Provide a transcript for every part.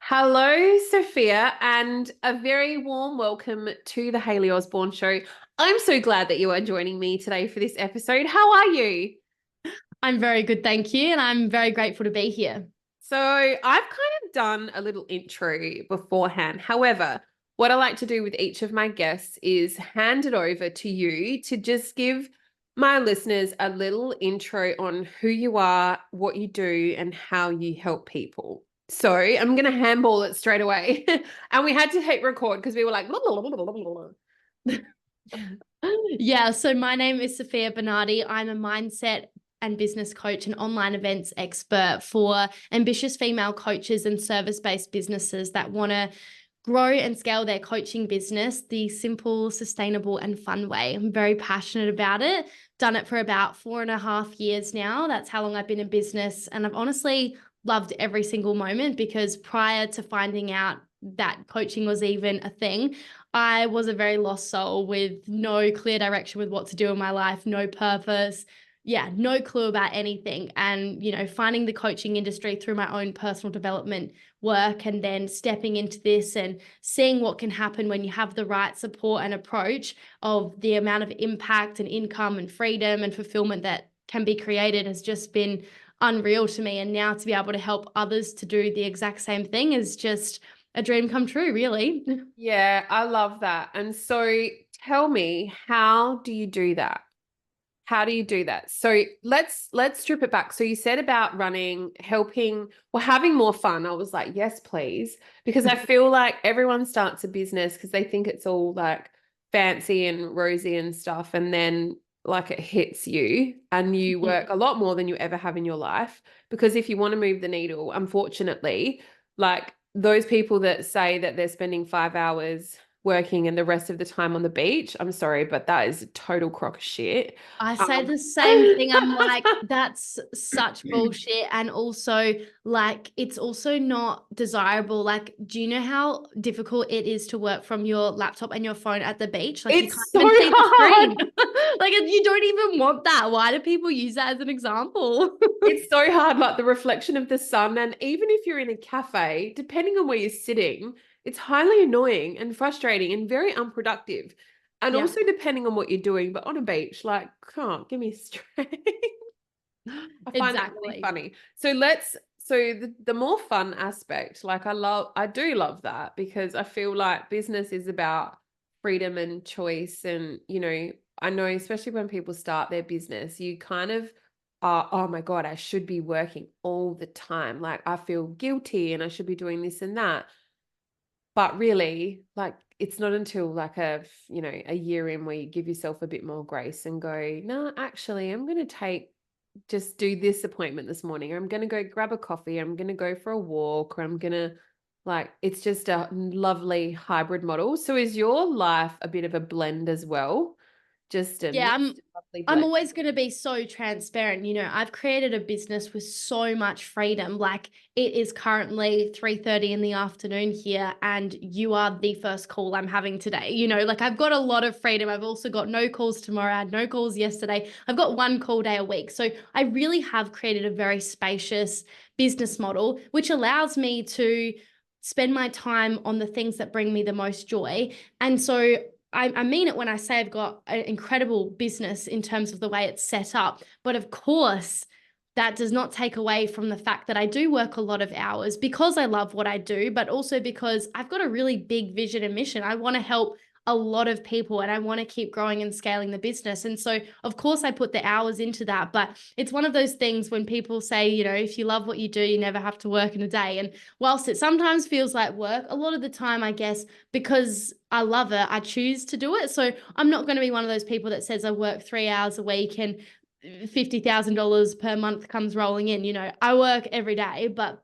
Hello, Sophia, and a very warm welcome to the Hayley Osborne Show. I'm so glad that you are joining me today for this episode. How are you? I'm very good, thank you. And I'm very grateful to be here. So, I've kind of done a little intro beforehand. However, what I like to do with each of my guests is hand it over to you to just give my listeners a little intro on who you are, what you do, and how you help people. So I'm going to handball it straight away. And we had to hit record because we were like, blah, blah, blah, blah, blah, blah. Yeah, so my name is Sofia Bernardi. I'm a mindset and business coach and online events expert for ambitious female coaches and service-based businesses that want to grow and scale their coaching business the simple, sustainable, and fun way. I'm very passionate about it. Done it for about 4.5 years now. That's how long I've been in business. And I've honestly loved every single moment because prior to finding out that coaching was even a thing, I was a very lost soul with no clear direction with what to do in my life, no purpose. Yeah, no clue about anything. And, finding the coaching industry through my own personal development work and then stepping into this and seeing what can happen when you have the right support and approach of the amount of impact and income and freedom and fulfillment that can be created has just been unreal to me. And now to be able to help others to do the exact same thing is just a dream come true, really. Yeah, I love that. And so tell me, how do you do that? How do you do that? So let's strip it back. So you said about running, helping, well, having more fun. I was like, yes, please. Because I feel like everyone starts a business because they think it's all like fancy and rosy and stuff. And then like it hits you and you work a lot more than you ever have in your life. Because if you want to move the needle, unfortunately, like those people that say that they're spending 5 hours working and the rest of the time on the beach, I'm sorry, but that is a total crock of shit. I say Um, the same thing. I'm like, that's such bullshit. And also, like, it's also not desirable. Like, do you know how difficult it is to work from your laptop and your phone at the beach? Like, you can't it's so even see the hard. screen. Like, you don't even want that. Why do people use that as an example? It's so hard, like the reflection of the sun. And even if you're in a cafe, depending on where you're sitting, it's highly annoying and frustrating and very unproductive. And Yeah, also depending on what you're doing, but on a beach, like, can't give me straight. I find that really exactly. funny. So the more fun aspect, like I do love that because I feel like business is about freedom and choice. And, I know, especially when people start their business, you kind of are, oh my God, I should be working all the time. Like I feel guilty and I should be doing this and that. But really, like it's not until like a year in where you give yourself a bit more grace and go, no, actually, I'm going to just do this appointment this morning, or I'm going to go grab a coffee, I'm going to go for a walk, or I'm going to it's just a lovely hybrid model. So is your life a bit of a blend as well? Just a Yeah, mixed I'm lovely I'm blend. always going to be so transparent. I've created a business with so much freedom. Like it is currently 3:30 in the afternoon here and you are the first call I'm having today. Like I've got a lot of freedom. I've also got no calls tomorrow. I had no calls yesterday. I've got one call day a week. So I really have created a very spacious business model, which allows me to spend my time on the things that bring me the most joy. And so I mean it when I say I've got an incredible business in terms of the way it's set up. But of course, that does not take away from the fact that I do work a lot of hours because I love what I do, but also because I've got a really big vision and mission. I want to help a lot of people and I want to keep growing and scaling the business. And so, of course, I put the hours into that. But it's one of those things when people say, if you love what you do, you never have to work in a day. And whilst it sometimes feels like work, a lot of the time, I guess, because I love it, I choose to do it. So I'm not going to be one of those people that says I work 3 hours a week and $50,000 per month comes rolling in. I work every day, but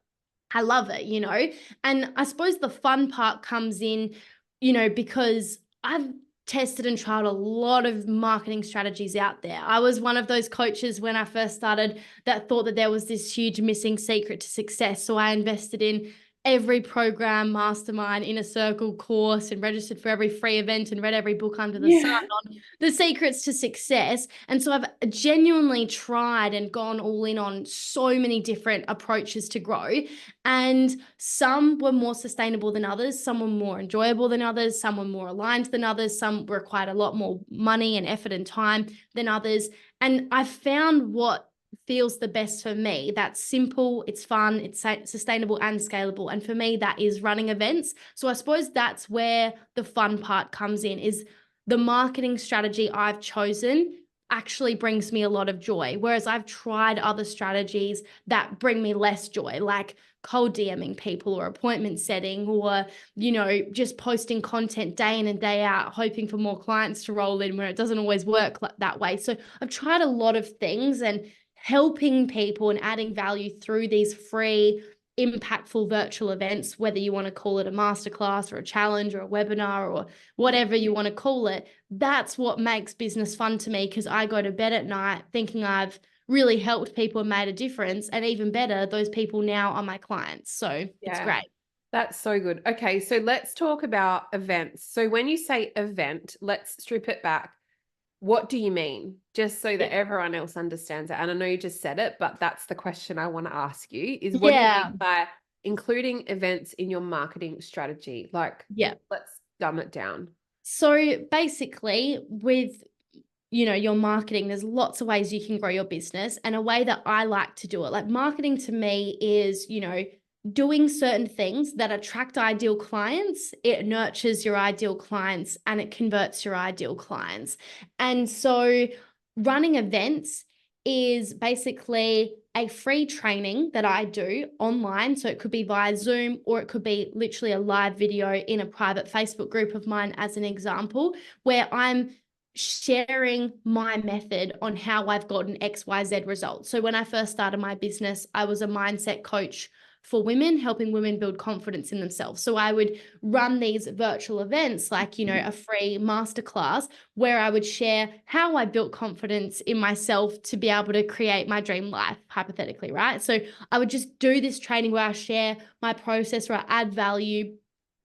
I love it. And I suppose the fun part comes in, because I've tested and tried a lot of marketing strategies out there. I was one of those coaches when I first started that thought that there was this huge missing secret to success. So I invested in every program, mastermind, inner circle course, and registered for every free event and read every book under the sun Yeah. on the secrets to success. And so I've genuinely tried and gone all in on so many different approaches to grow. And some were more sustainable than others. Some were more enjoyable than others. Some were more aligned than others. Some required a lot more money and effort and time than others. And I found what feels the best for me. That's simple, it's fun, it's sustainable and scalable. And for me, that is running events. So I suppose that's where the fun part comes in, is the marketing strategy I've chosen actually brings me a lot of joy. Whereas I've tried other strategies that bring me less joy, like cold DMing people or appointment setting, or, just posting content day in and day out, hoping for more clients to roll in, where it doesn't always work that way. So I've tried a lot of things, and helping people and adding value through these free, impactful virtual events, whether you want to call it a masterclass or a challenge or a webinar or whatever you want to call it. That's what makes business fun to me, because I go to bed at night thinking I've really helped people and made a difference. And even better, those people now are my clients. So it's great. That's so good. Okay, so let's talk about events. So when you say event, let's strip it back. What do you mean? Just so that everyone else understands it. And I know you just said it, but that's the question I want to ask you, is what do you mean by including events in your marketing strategy? Like, let's dumb it down. So basically, with your marketing, there's lots of ways you can grow your business. And a way that I like to do it, like marketing to me is, doing certain things that attract ideal clients, it nurtures your ideal clients, and it converts your ideal clients. And so running events is basically a free training that I do online. So it could be via Zoom, or it could be literally a live video in a private Facebook group of mine, as an example, where I'm sharing my method on how I've gotten XYZ results. So when I first started my business, I was a mindset coach for women, helping women build confidence in themselves. So I would run these virtual events, like, a free masterclass, where I would share how I built confidence in myself to be able to create my dream life, hypothetically, right? So I would just do this training where I share my process, where I add value,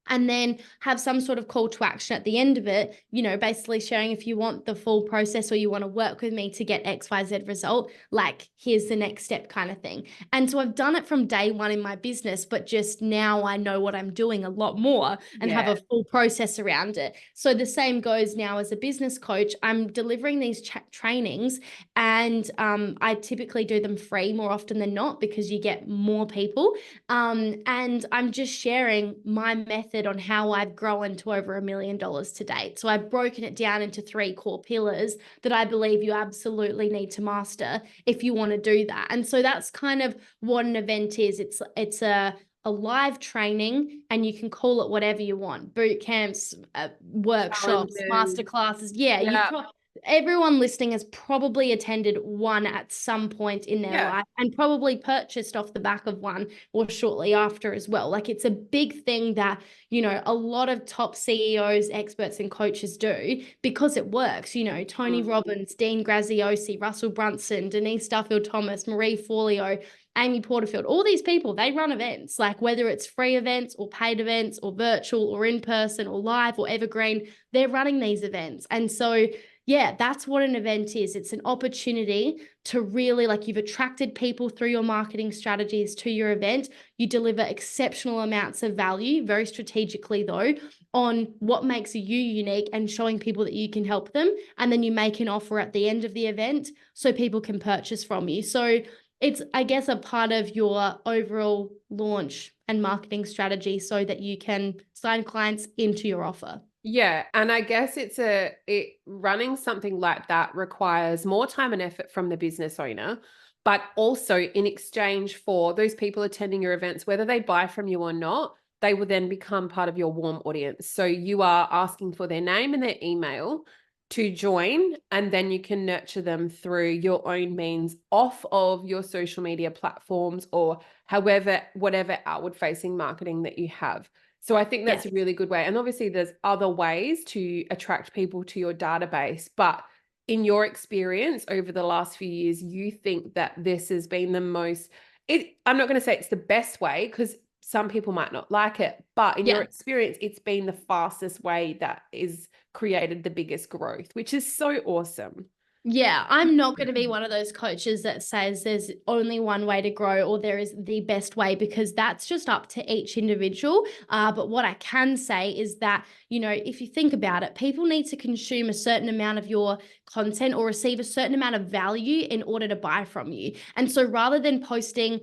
and then have some sort of call to action at the end of it, basically sharing, if you want the full process or you want to work with me to get XYZ result, like, here's the next step kind of thing. And so I've done it from day one in my business, but just now I know what I'm doing a lot more and have a full process around it. So the same goes now as a business coach. I'm delivering these trainings, and I typically do them free more often than not, because you get more people. And I'm just sharing my method on how I've grown to over $1 million to date. So I've broken it down into 3 core pillars that I believe you absolutely need to master if you want to do that. And so that's kind of what an event is. It's a live training, and you can call it whatever you want: boot camps, workshops, masterclasses. Everyone listening has probably attended one at some point in their life, and probably purchased off the back of one or shortly after as well. Like, it's a big thing that, a lot of top CEOs, experts, and coaches do, because it works. Tony Robbins, Dean Graziosi, Russell Brunson, Denise Duffield Thomas, Marie Forleo, Amy Porterfield, all these people, they run events, like whether it's free events or paid events or virtual or in person or live or evergreen, they're running these events. And so that's what an event is. It's an opportunity to really, like, you've attracted people through your marketing strategies to your event. You deliver exceptional amounts of value, very strategically though, on what makes you unique, and showing people that you can help them. And then you make an offer at the end of the event so people can purchase from you. So it's, I guess, a part of your overall launch and marketing strategy, so that you can sign clients into your offer. Yeah. And I guess running something like that requires more time and effort from the business owner, but also in exchange for those people attending your events, whether they buy from you or not, they will then become part of your warm audience. So you are asking for their name and their email to join, and then you can nurture them through your own means off of your social media platforms, or whatever outward facing marketing that you have. So I think that's a really good way. And obviously there's other ways to attract people to your database, but in your experience over the last few years, you think that this has been the most, I'm not going to say it's the best way, because some people might not like it, but in your Yeah. experience, it's been the fastest way that is created the biggest growth, which is so awesome. Yeah, I'm not going to be one of those coaches that says there's only one way to grow or there is the best way, because that's just up to each individual. But what I can say is that, you know, if you think about it, people need to consume a certain amount of your content or receive a certain amount of value in order to buy from you. And so rather than posting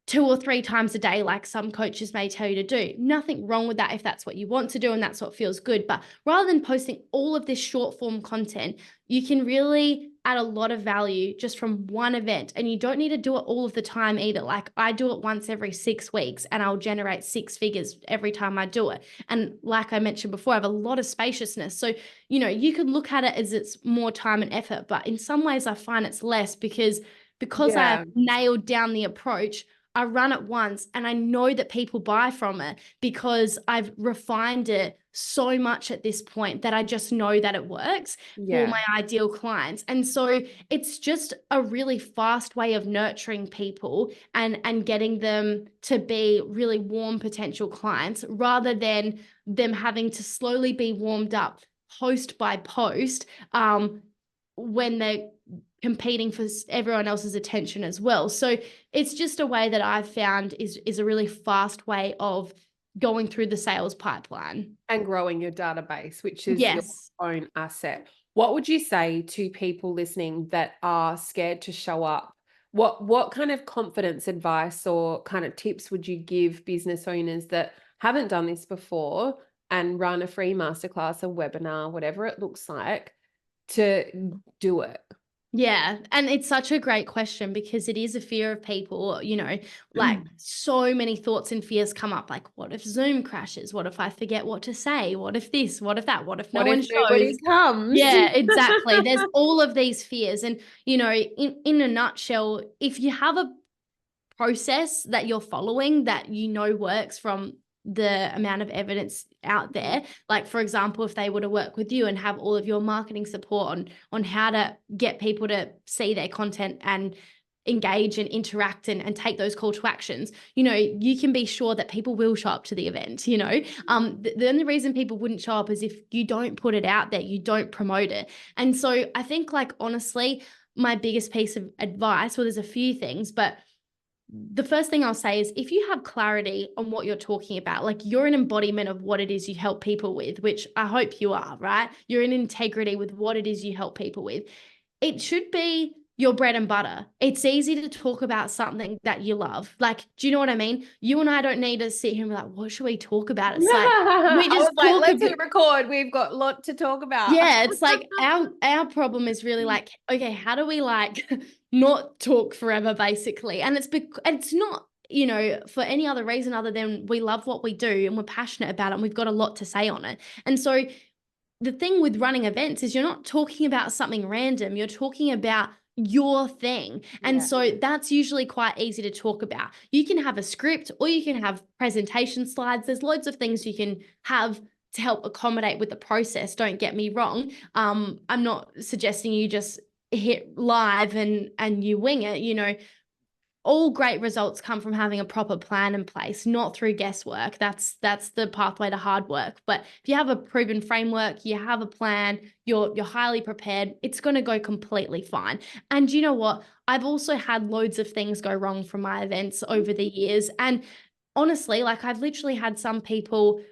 2 or 3 times a day, like some coaches may tell you to do. Nothing wrong with that if that's what you want to do and that's what feels good. But rather than posting all of this short form content, you can really add a lot of value just from one event. And you don't need to do it all of the time either. Like I do it once every 6 weeks and I'll generate 6 figures every time I do it. And like I mentioned before, I have a lot of spaciousness. So, you know, you could look at it as it's more time and effort, but in some ways I find it's less because Yeah. I've nailed down the approach. I run it once and I know that people buy from it because I've refined it so much at this point that I just know that it works for my ideal clients. And so it's just a really fast way of nurturing people and getting them to be really warm potential clients rather than them having to slowly be warmed up post by post when they're competing for everyone else's attention as well. So it's just a way that I've found is a really fast way of going through the sales pipeline. And growing your database, which is your Yes. own asset. What would you say to people listening that are scared to show up? What kind of confidence advice or kind of tips would you give business owners that haven't done this before and run a free masterclass, a webinar, whatever it looks like, to do it? Yeah. And it's such a great question because it is a fear of people, you know, like so many thoughts and fears come up. Like, what if Zoom crashes? What if I forget what to say? What if this? What if that? What if no What one if nobody shows? comes? Yeah, exactly. There's all of these fears. And, you know, in a nutshell, if you have a process that you're following that you know works from the amount of evidence out there, like for example, if they were to work with you and have all of your marketing support on how to get people to see their content and engage and interact and take those call to actions, you know, you can be sure that people will show up to the event. You know, the only reason people wouldn't show up is if you don't put it out there, you don't promote it. And so I think, like, honestly, my biggest piece of advice, well, there's a few things, but the first thing I'll say is if you have clarity on what you're talking about, like you're an embodiment of what it is you help people with, which I hope you are, right? You're in integrity with what it is you help people with. It should be your bread and butter. It's easy to talk about something that you love. Like, do you know what I mean? You and I don't need to sit here and be like, what should we talk about? It's like, we I just was like, talk let's about. hit record. We've got a lot to talk about. Yeah, it's like our problem is really like, okay, how do we like not talk forever, basically? And it's not, you know, for any other reason other than we love what we do and we're passionate about it and we've got a lot to say on it. And so the thing with running events is you're not talking about something random, you're talking about your thing. And so that's usually quite easy to talk about. You can have a script or you can have presentation slides. There's loads of things you can have to help accommodate with the process. Don't get me wrong. I'm not suggesting you just hit live and you wing it. You know, all great results come from having a proper plan in place, not through guesswork. That's the pathway to hard work. But if you have a proven framework, you have a plan, you're highly prepared, it's going to go completely fine. And you know what? I've also had loads of things go wrong from my events over the years. And honestly, like I've literally had some people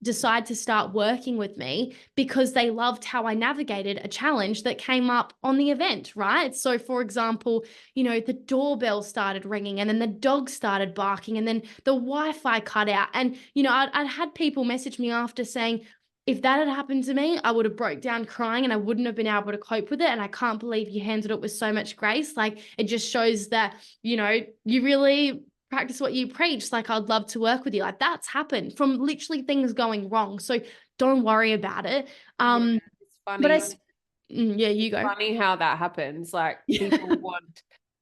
decide to start working with me because they loved how I navigated a challenge that came up on the event, right? So for example, you know, the doorbell started ringing and then the dog started barking and then the Wi-Fi cut out. And, you know, I'd had people message me after saying, if that had happened to me, I would have broke down crying and I wouldn't have been able to cope with it. And I can't believe you handled it with so much grace. Like, it just shows that, you know, you really practice what you preach. Like, I'd love to work with you. Like, that's happened from literally things going wrong. So don't worry about it. It's But funny. yeah, you go. Funny how that happens. Like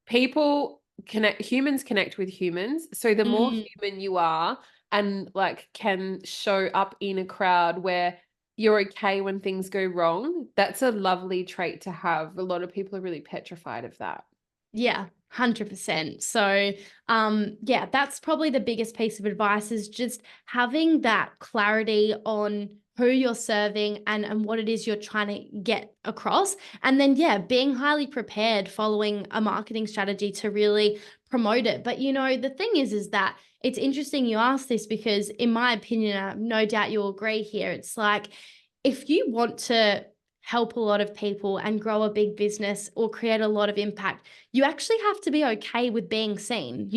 humans connect with humans. So the more human you are and like can show up in a crowd where you're okay when things go wrong, that's a lovely trait to have. A lot of people are really petrified of that. Yeah, 100%. So, yeah, that's probably the biggest piece of advice, is just having that clarity on who you're serving and what it is you're trying to get across. And then, yeah, being highly prepared, following a marketing strategy to really promote it. But, the thing is that it's interesting you ask this, because in my opinion, no doubt you'll agree here, it's like, if you want to help a lot of people and grow a big business or create a lot of impact, you actually have to be okay with being seen.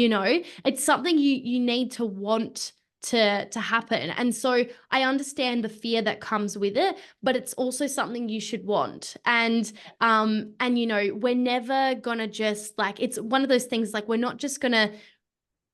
It's something you need to want to happen. And so I understand the fear that comes with it, but it's also something you should want. And we're never gonna just, like, it's one of those things, like, we're not just gonna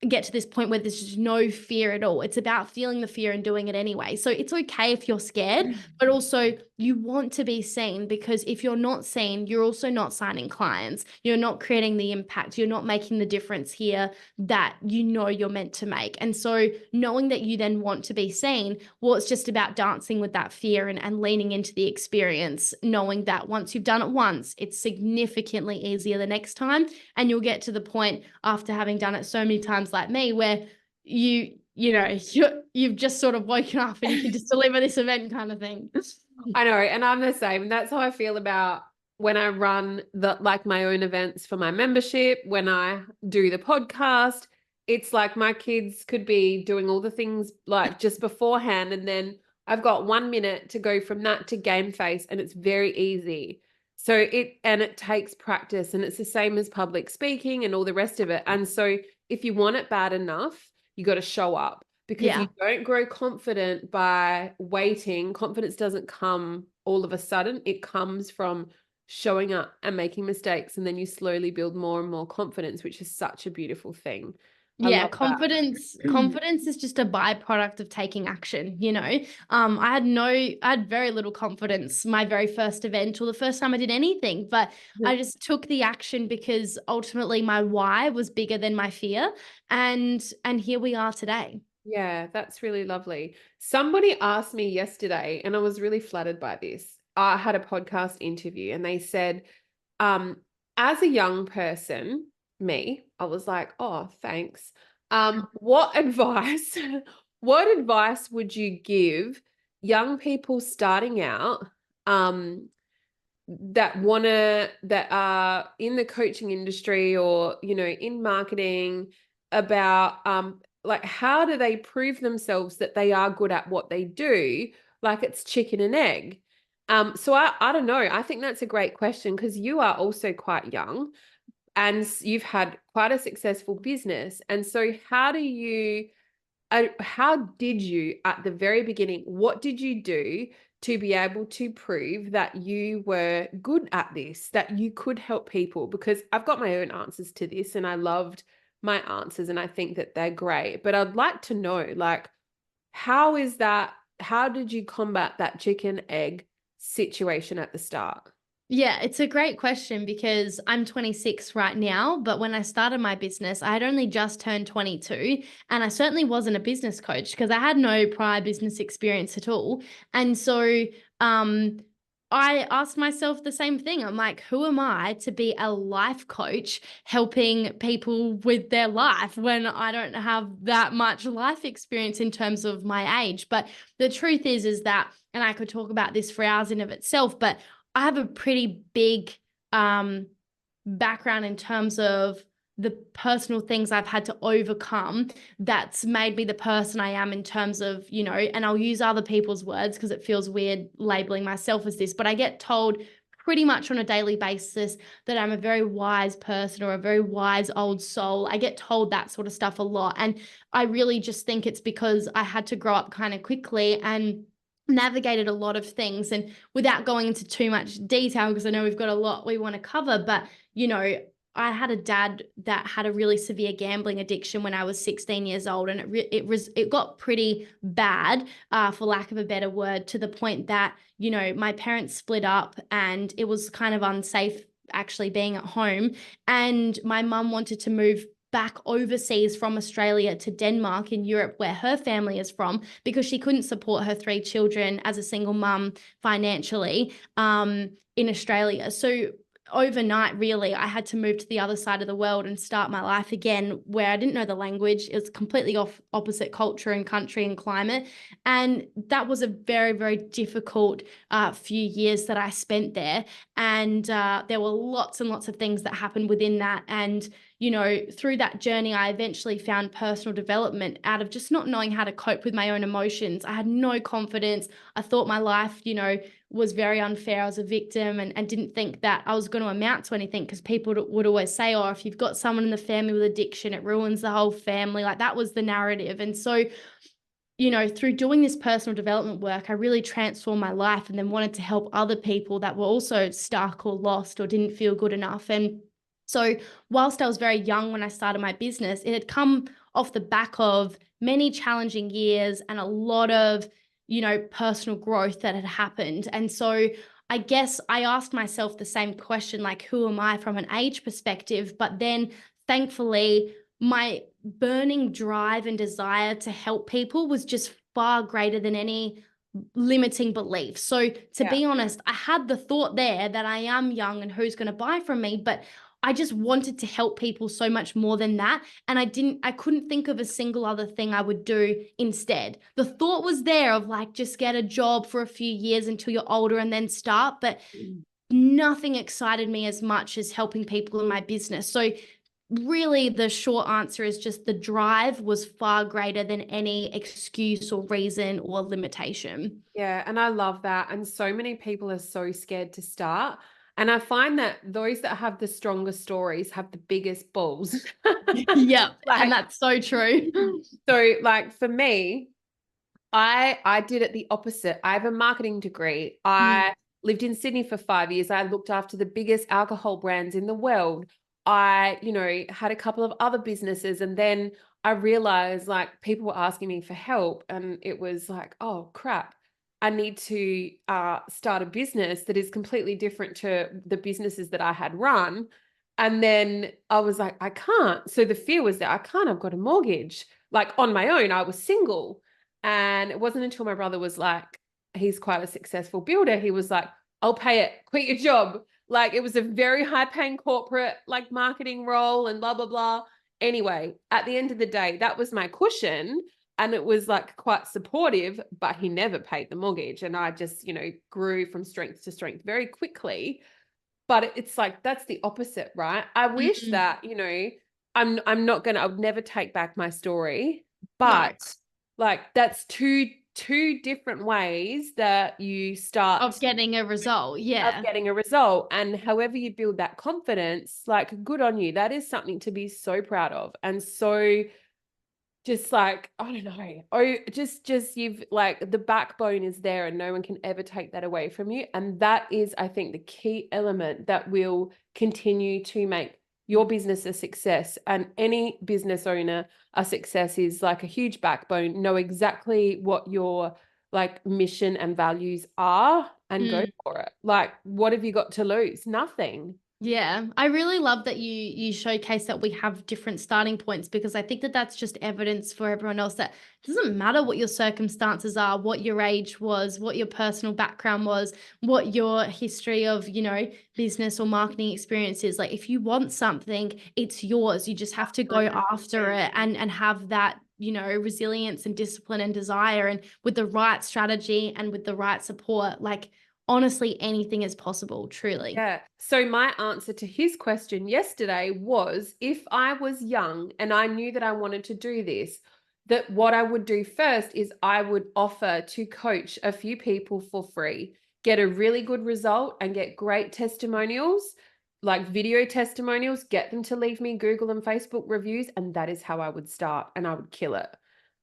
get to this point where there's just no fear at all. It's about feeling the fear and doing it anyway. So it's okay if you're scared, but also you want to be seen, because if you're not seen, you're also not signing clients. You're not creating the impact. You're not making the difference here that you're meant to make. And so knowing that you then want to be seen, well, it's just about dancing with that fear and leaning into the experience, knowing that once you've done it once, it's significantly easier the next time. And you'll get to the point, after having done it so many times like me, where you've just sort of woken up and you can just deliver this event kind of thing. I know, and I'm the same. That's how I feel about when I run my own events for my membership, when I do the podcast. It's like my kids could be doing all the things like just beforehand, and then I've got 1 minute to go from that to game face, and it's very easy. So it takes practice, and it's the same as public speaking and all the rest of it. And so if you want it bad enough, you got to show up, because you don't grow confident by waiting. Confidence doesn't come all of a sudden. It comes from showing up and making mistakes, and then you slowly build more and more confidence, which is such a beautiful thing. I Yeah, love confidence is just a byproduct of taking action. I had very little confidence my very first event, or the first time I did anything, but that. I just took the action because ultimately my why was bigger than my fear. And here we are today. Yeah, that's really lovely. Somebody asked me yesterday, and I was really flattered by this. I had a podcast interview, and they said, as a young person, I was like, oh, thanks. What advice, what advice would you give young people starting out, that are in the coaching industry, or, in marketing, about, like, how do they prove themselves that they are good at what they do? Like, it's chicken and egg. So I don't know. I think that's a great question, because you are also quite young and you've had quite a successful business. And so how did you, at the very beginning, what did you do to be able to prove that you were good at this, that you could help people? Because I've got my own answers to this, and I loved my answers, and I think that they're great. But I'd like to know, like, how did you combat that chicken egg situation at the start? Yeah, it's a great question, because I'm 26 right now, but when I started my business, I had only just turned 22, and I certainly wasn't a business coach because I had no prior business experience at all. And so I asked myself the same thing. I'm like, who am I to be a life coach helping people with their life when I don't have that much life experience in terms of my age? But the truth is that, and I could talk about this for hours in of itself, but I have a pretty big background in terms of the personal things I've had to overcome that's made me the person I am, in terms of, and I'll use other people's words because it feels weird labeling myself as this, but I get told pretty much on a daily basis that I'm a very wise person or a very wise old soul. I get told that sort of stuff a lot. And I really just think it's because I had to grow up kind of quickly and navigated a lot of things. And without going into too much detail, because I know we've got a lot we want to cover, but I had a dad that had a really severe gambling addiction when I was 16 years old, and it got pretty bad, for lack of a better word, to the point that my parents split up, and it was kind of unsafe actually being at home, and my mum wanted to move back overseas from Australia to Denmark in Europe, where her family is from, because she couldn't support her 3 children as a single mum financially in Australia. So overnight, really, I had to move to the other side of the world and start my life again, where I didn't know the language. It was completely opposite culture and country and climate. And that was a very, very difficult few years that I spent there. And there were lots and lots of things that happened within that. And, you know, through that journey, I eventually found personal development out of just not knowing how to cope with my own emotions. I had no confidence. I thought my life, you know, was very unfair. I was a victim, and didn't think that I was going to amount to anything, because people would always say, oh, if you've got someone in the family with addiction, it ruins the whole family. Like, that was the narrative. And so, you know, through doing this personal development work, I really transformed my life, and then wanted to help other people that were also stuck or lost or didn't feel good enough. And so whilst I was very young when I started my business, it had come off the back of many challenging years and a lot of, you know, personal growth that had happened. And so I guess I asked myself the same question, like, who am I from an age perspective? But then thankfully, my burning drive and desire to help people was just far greater than any limiting belief. So to be honest, I had the thought there that I am young and who's going to buy from me, but I just wanted to help people so much more than that. And I couldn't think of a single other thing I would do instead. The thought was there of like, just get a job for a few years until you're older and then start. But nothing excited me as much as helping people in my business. So really the short answer is just the drive was far greater than any excuse or reason or limitation. Yeah, and I love that. And so many people are so scared to start. And I find that those that have the strongest stories have the biggest balls. Yep. Like, And that's so true. so like for me, I did it the opposite. I have a marketing degree. I lived in Sydney for 5 years. I looked after the biggest alcohol brands in the world. I, you know, had a couple of other businesses, and then I realized like people were asking me for help, and it was like, oh crap, I need to start a business that is completely different to the businesses that I had run. And then I was like, I can't. So the fear was that I can't. I've got a mortgage. Like on my own, I was single. And it wasn't until my brother was like, he's quite a successful builder. He was like, I'll pay it, quit your job. Like it was a very high paying corporate like marketing role and blah, blah, blah. Anyway, at the end of the day, that was my cushion, and it was like quite supportive, but he never paid the mortgage. And I just, you know, grew from strength to strength very quickly. But it's like, that's the opposite, right? I wish that, you know, I'm not going to, I would never take back my story, No. but like that's two different ways that you start Of getting a result. of Yeah. getting a result. And however you build that confidence, like good on you. That is something to be so proud of. And so just like, I don't know, oh, just you've like the backbone is there, and no one can ever take that away from you. And that is, I think, the key element that will continue to make your business a success, and any business owner a success, is like a huge backbone. Know exactly what your like mission and values are and go for it. Like, what have you got to lose? Nothing. Yeah, I really love that you showcase that we have different starting points, because I think that that's just evidence for everyone else that it doesn't matter what your circumstances are, what your age was, what your personal background was, what your history of, you know, business or marketing experience is. Like, if you want something, it's yours. You just have to go after it and have that, you know, resilience and discipline and desire, and with the right strategy and with the right support, like honestly, anything is possible, truly. Yeah. So my answer to his question yesterday was, if I was young and I knew that I wanted to do this, that what I would do first is I would offer to coach a few people for free, get a really good result and get great testimonials, like video testimonials, get them to leave me Google and Facebook reviews. And that is how I would start, and I would kill it.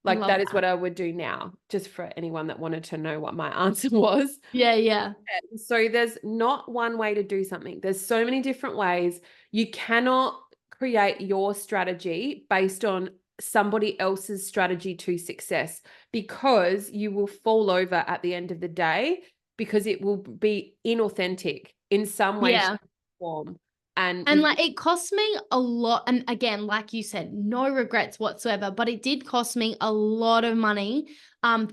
I Like love that is that. what I would do now, just for anyone that wanted to know what my answer was. Yeah, yeah. So there's not one way to do something. There's so many different ways. You cannot create your strategy based on somebody else's strategy to success, because you will fall over at the end of the day, because it will be inauthentic in some way, shape, Yeah. or form. And like it cost me a lot. And again, like you said, no regrets whatsoever, but it did cost me a lot of money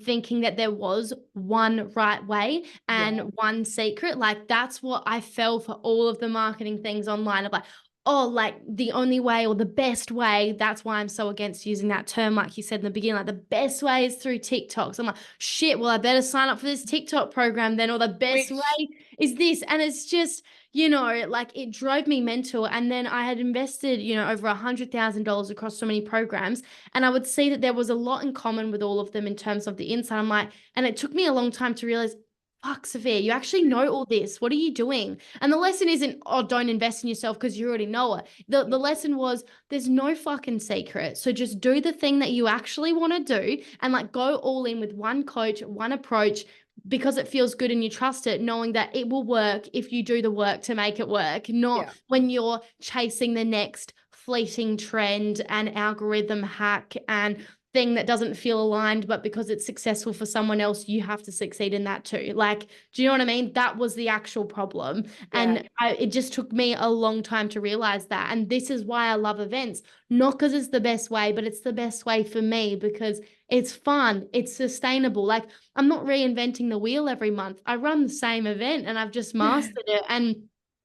thinking that there was one right way and one secret. Like that's what I fell for all of the marketing things online of like, oh, like the only way or the best way. That's why I'm so against using that term, like you said in the beginning, like the best way is through TikToks. I'm like, shit, well, I better sign up for this TikTok program then, or the best Which way is this. And it's just, like it drove me mental. And then I had invested, over $100,000 across so many programs. And I would see that there was a lot in common with all of them in terms of the insight. I'm like, and it took me a long time to realize, fuck, Sophia, you actually know all this. What are you doing? And the lesson isn't, oh, don't invest in yourself because you already know it. The lesson was there's no fucking secret. So just do the thing that you actually want to do and like go all in with one coach, one approach, because it feels good and you trust it, knowing that it will work if you do the work to make it work, not when you're chasing the next fleeting trend and algorithm hack and thing that doesn't feel aligned, but because it's successful for someone else, you have to succeed in that too. Like, do you know what I mean? That was the actual problem. And it just took me a long time to realize that. And this is why I love events, not because it's the best way, but it's the best way for me because it's fun, it's sustainable. Like, I'm not reinventing the wheel every month. I run the same event and I've just mastered it. And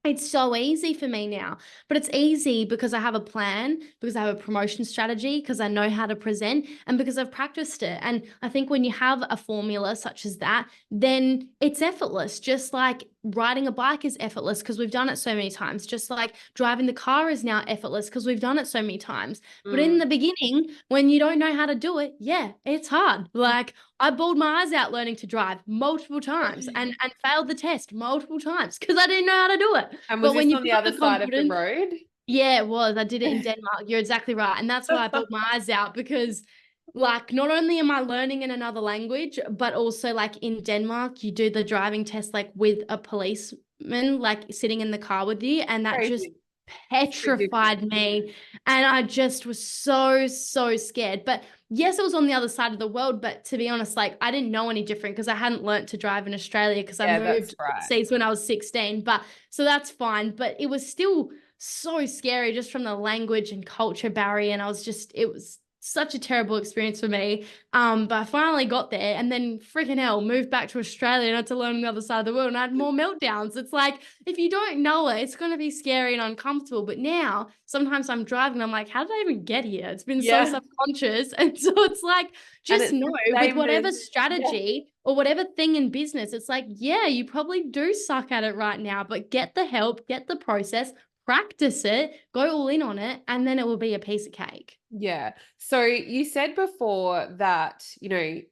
it's so easy for me now, but it's easy because I have a plan, because I have a promotion strategy, because I know how to present, and because I've practiced it. And I think when you have a formula such as that, then it's effortless. Just like riding a bike is effortless because we've done it so many times. Just like driving the car is now effortless because we've done it so many times. But in the beginning, when you don't know how to do it, it's hard. Like I bawled my eyes out learning to drive multiple times and failed the test multiple times because I didn't know how to do it. And was But when this you on the build other the side of the confidence, road? yeah, it was. I did it in Denmark. You're exactly right. And that's why I built my eyes out because like not only am I learning in another language, but also like in Denmark, you do the driving test like with a policeman like sitting in the car with you. And that just Crazy. So petrified different. me. And I just was so, so scared. But yes, it was on the other side of the world. But to be honest, like I didn't know any different because I hadn't learnt to drive in Australia because I Yeah, that's moved right. overseas when I was 16. But so that's fine. But it was still so scary just from the language and culture barrier. And it was such a terrible experience for me. But I finally got there and then freaking hell moved back to Australia and had to learn on the other side of the world and I had more meltdowns. It's like, if you don't know it, it's going to be scary and uncomfortable. But now sometimes I'm driving, I'm like, how did I even get here? It's been so subconscious. And so it's like, And just it's know the with same whatever as strategy or whatever thing in business, it's like, yeah, you probably do suck at it right now, but get the help, get the process, practice it, go all in on it, and then it will be a piece of cake. Yeah. So you said before that,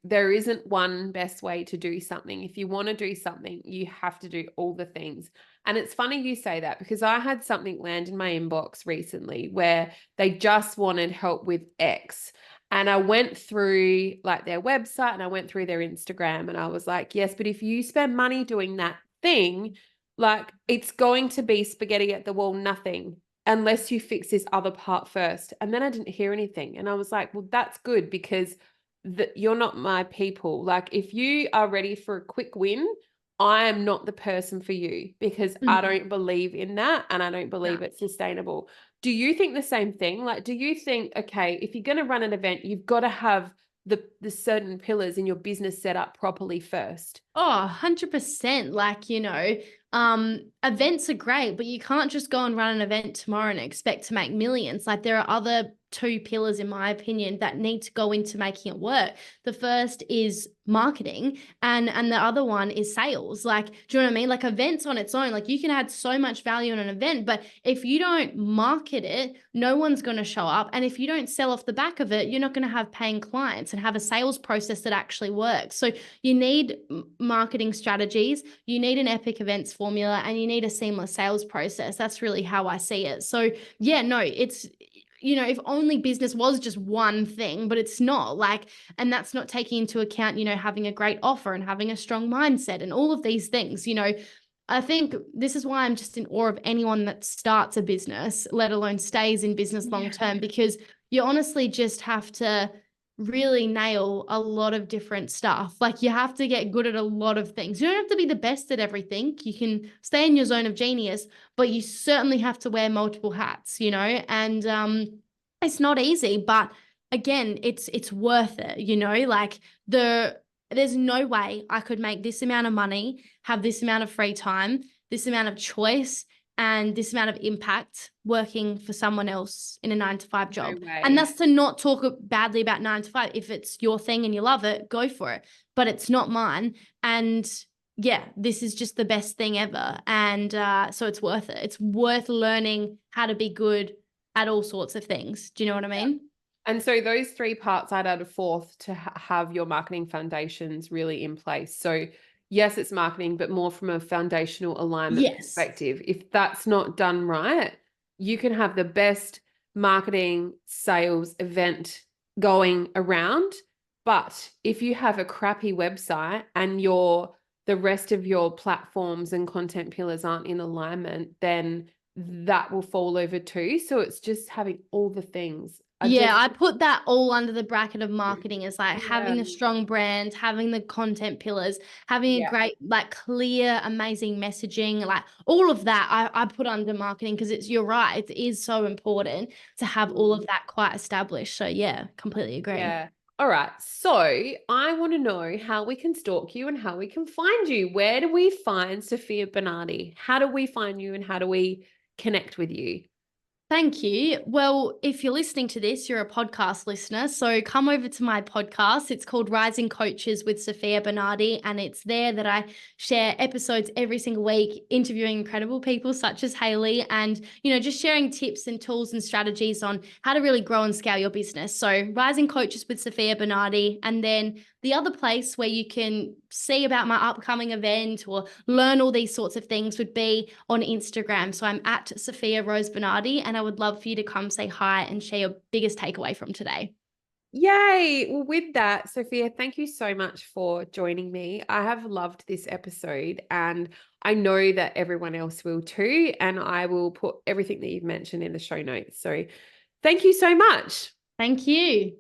there isn't one best way to do something. If you want to do something, you have to do all the things. And it's funny you say that because I had something land in my inbox recently where they just wanted help with X. And I went through like their website and I went through their Instagram and I was like, yes, but if you spend money doing that thing, like it's going to be spaghetti at the wall, nothing unless you fix this other part first. And then I didn't hear anything. And I was like, well, that's good because you're not my people. Like if you are ready for a quick win, I am not the person for you because I don't believe in that and I don't believe it's sustainable. Do you think the same thing? Like, do you think, okay, if you're going to run an event, you've got to have the certain pillars in your business set up properly first? Oh, 100%. Like, events are great, but you can't just go and run an event tomorrow and expect to make millions. Like there are other two pillars, in my opinion, that need to go into making it work. The first is marketing and the other one is sales. Like, do you know what I mean? Like events on its own, like you can add so much value in an event, but if you don't market it, no one's going to show up. And if you don't sell off the back of it, you're not going to have paying clients and have a sales process that actually works. So you need marketing strategies, you need an epic events formula, and you need a seamless sales process. That's really how I see it. So yeah, no, it's, if only business was just one thing, but it's not like, and that's not taking into account, having a great offer and having a strong mindset and all of these things, I think this is why I'm just in awe of anyone that starts a business, let alone stays in business long term, because you honestly just have to really nail a lot of different stuff. Like you have to get good at a lot of things. You don't have to be the best at everything. You can stay in your zone of genius, but you certainly have to wear multiple hats, you know? And it's not easy, but again, it's worth it, you know? Like there's no way I could make this amount of money, have this amount of free time, this amount of choice, and this amount of impact working for someone else in a 9 to 5 job. No And way. that's to not talk badly about 9 to 5. If it's your thing and you love it, go for it. But it's not mine. And yeah, this is just the best thing ever. And so it's worth it. It's worth learning how to be good at all sorts of things. Do you know what I mean? And so those three parts I'd add a fourth to have your marketing foundations really in place. So yes, it's marketing, but more from a foundational alignment Yes. perspective. If that's not done right, you can have the best marketing sales event going around. But if you have a crappy website and the rest of your platforms and content pillars aren't in alignment, then that will fall over too. So it's just having all the things. Yeah, I put that all under the bracket of marketing as like Yeah. having a strong brand, having the content pillars, having a Yeah. great, like clear, amazing messaging, like all of that I put under marketing because you're right, it is so important to have all of that quite established. So yeah, completely agree. Yeah. All right. So I want to know how we can stalk you and how we can find you. Where do we find Sofia Bernardi? How do we find you and how do we connect with you? Thank you. Well, if you're listening to this, you're a podcast listener. So come over to my podcast. It's called Rising Coaches with Sofia Bernardi. And it's there that I share episodes every single week, interviewing incredible people such as Hayley and, you know, just sharing tips and tools and strategies on how to really grow and scale your business. So Rising Coaches with Sofia Bernardi. And then the other place where you can see about my upcoming event or learn all these sorts of things would be on Instagram. So I'm at Sophia Rose Bernardi, and I would love for you to come say hi and share your biggest takeaway from today. Yay. Well, with that, Sophia, thank you so much for joining me. I have loved this episode and I know that everyone else will too. And I will put everything that you've mentioned in the show notes. So thank you so much. Thank you.